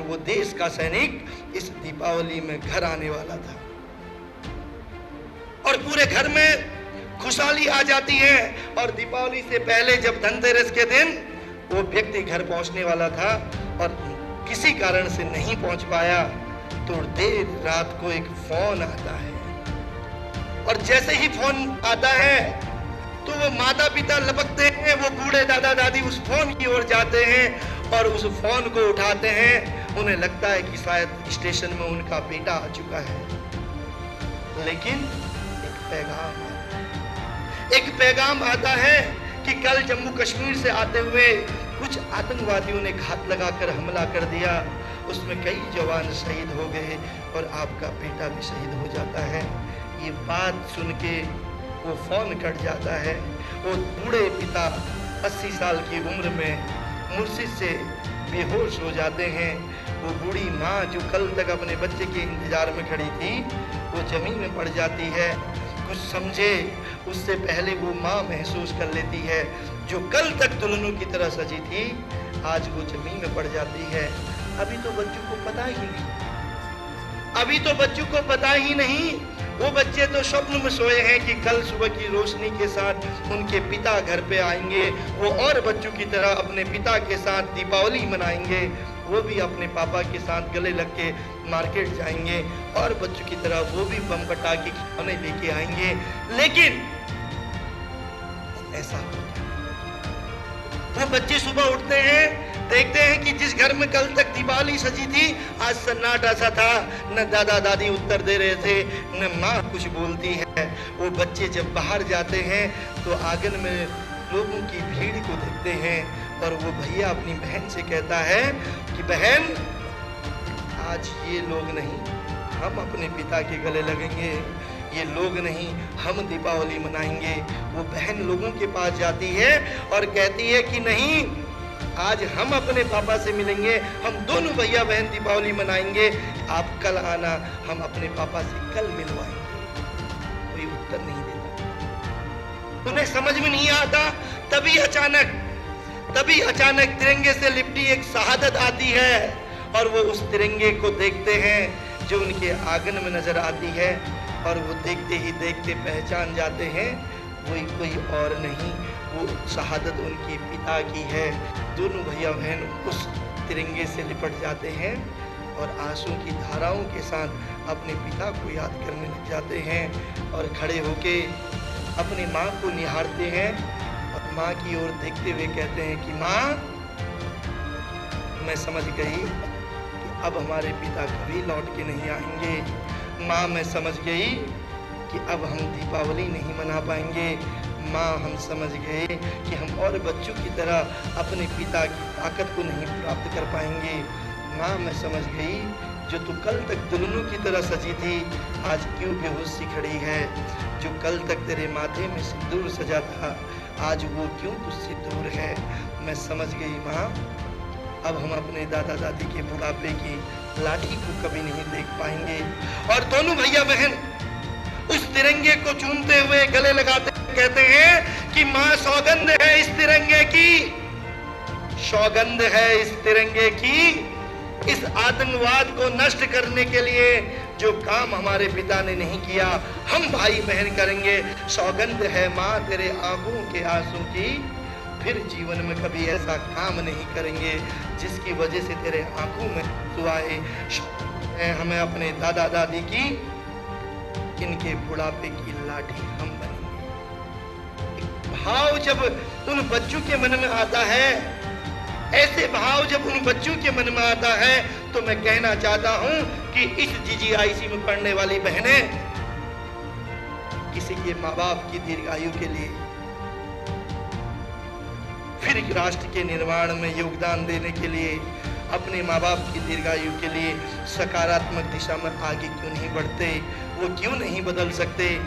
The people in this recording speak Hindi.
वो देश का सैनिक इस दीपावली में घर आने वाला था और पूरे घर में खुशहाली आ जाती है। और दीपावली से पहले जब धनतेरस के दिन वो व्यक्ति घर पहुंचने वाला था और किसी कारण से नहीं पहुंच पाया, तो देर रात को एक फोन आता है और जैसे ही फोन आता है तो वो माता पिता लपकते हैं, वो बूढ़े दादा दादी उस फोन की ओर जाते हैं और उस फोन को उठाते हैं। उन्हें लगता है कि शायद स्टेशन में उनका बेटा आ चुका है, लेकिन एक पैगाम आता है कि कल जम्मू कश्मीर से आते हुए कुछ आतंकवादियों ने घात लगाकर हमला कर दिया, उसमें कई जवान शहीद हो गए और आपका बेटा भी शहीद हो जाता है। ये बात सुन के वो फोन कट जाता है। वो बूढ़े पिता 80 साल की उम्र में मुर्शिद से बेहोश हो जाते हैं। वो बूढ़ी माँ जो कल तक अपने बच्चे के इंतजार में खड़ी थी, वो जमीन में पड़ जाती है। कुछ समझे उससे पहले वो माँ महसूस कर लेती है जो कल तक दुल्हनों की तरह सजी थी, आज वो जमीन में पड़ जाती है। अभी तो बच्चों को पता ही नहीं, वो बच्चे तो स्वप्न में सोए हैं कि कल सुबह की रोशनी के साथ उनके पिता घर पे आएंगे। वो और बच्चों की तरह अपने पिता के साथ दीपावली मनाएंगे, वो भी अपने पापा के साथ गले लग के मार्केट जाएंगे और बच्चों की तरह वो भी बम पटाखे खिलौने लेके आएंगे। लेकिन ऐसा वो बच्चे सुबह उठते हैं, देखते हैं कि जिस घर में कल तक दीपावली सजी थी आज सन्नाटा सा था, न दादा दादी उत्तर दे रहे थे, न माँ कुछ बोलती है। वो बच्चे जब बाहर जाते हैं तो आंगन में लोगों की भीड़ को देखते हैं और वो भैया अपनी बहन से कहता है कि बहन, आज ये लोग नहीं, हम अपने पिता के गले लगेंगे, ये लोग नहीं, हम दीपावली मनाएंगे। वो बहन लोगों के पास जाती है और कहती है कि नहीं, आज हम अपने पापा से मिलेंगे, हम दोनों भैया बहन दीपावली मनाएंगे, आप कल आना, हम अपने पापा से कल मिलवाएंगे। कोई उत्तर नहीं देता, उन्हें समझ में नहीं आता। तभी अचानक तिरंगे से लिपटी एक शहादत आती है और वो उस तिरंगे को देखते हैं जो उनके आंगन में नजर आती है और वो देखते ही देखते पहचान जाते हैं वही कोई और नहीं, वो शहादत उनके पिता की है। दोनों भैया बहन उस तिरंगे से लिपट जाते हैं और आंसू की धाराओं के साथ अपने पिता को याद करने लग जाते हैं और खड़े होके अपनी माँ को निहारते हैं और माँ की ओर देखते हुए कहते हैं कि माँ, मैं समझ गई कि अब हमारे पिता कभी लौट के नहीं आएंगे। माँ, मैं समझ गई कि अब हम दीपावली नहीं मना पाएंगे। माँ, हम समझ गए कि हम और बच्चों की तरह अपने पिता की ताकत को नहीं प्राप्त कर पाएंगे। माँ, मैं समझ गई जो तू कल तक दुल्हनों की तरह सजी थी, आज क्यों बेहोश सी खड़ी है। जो कल तक तेरे माथे में सिंदूर सजा था, आज वो क्यों तुझसे दूर है। मैं समझ गई माँ, अब हम अपने दादा दादी के बुढ़ापे की लाठी को कभी नहीं देख पाएंगे। और दोनों भैया बहन उस तिरंगे को चूमते हुए गले लगाते कहते हैं कि माँ, सौगंध है इस तिरंगे की, सौगंध है इस तिरंगे की, इस आतंकवाद को नष्ट करने के लिए जो काम हमारे पिता ने नहीं किया, हम भाई बहन करेंगे। सौगंध है माँ तेरे आंखों के आंसू की, फिर जीवन में कभी ऐसा काम नहीं करेंगे जिसकी वजह से तेरे आंखों में आंसू आए। हमें अपने दादा दादी की, इनके बुढ़ापे की लाठी हम बनेंगे। एक भाव जब उन बच्चों के मन में आता है, ऐसे भाव जब उन बच्चों के मन में आता है, तो मैं कहना चाहता हूं कि इस जीजीआईसी में पढ़ने वाली बहनें किसी के माँ बाप की दीर्घायु के लिए, फिर राष्ट्र के निर्माण में योगदान देने के लिए, अपने माँ बाप की दीर्घायु के लिए सकारात्मक दिशा में आगे क्यों नहीं बढ़ते, वो क्यों नहीं बदल सकते।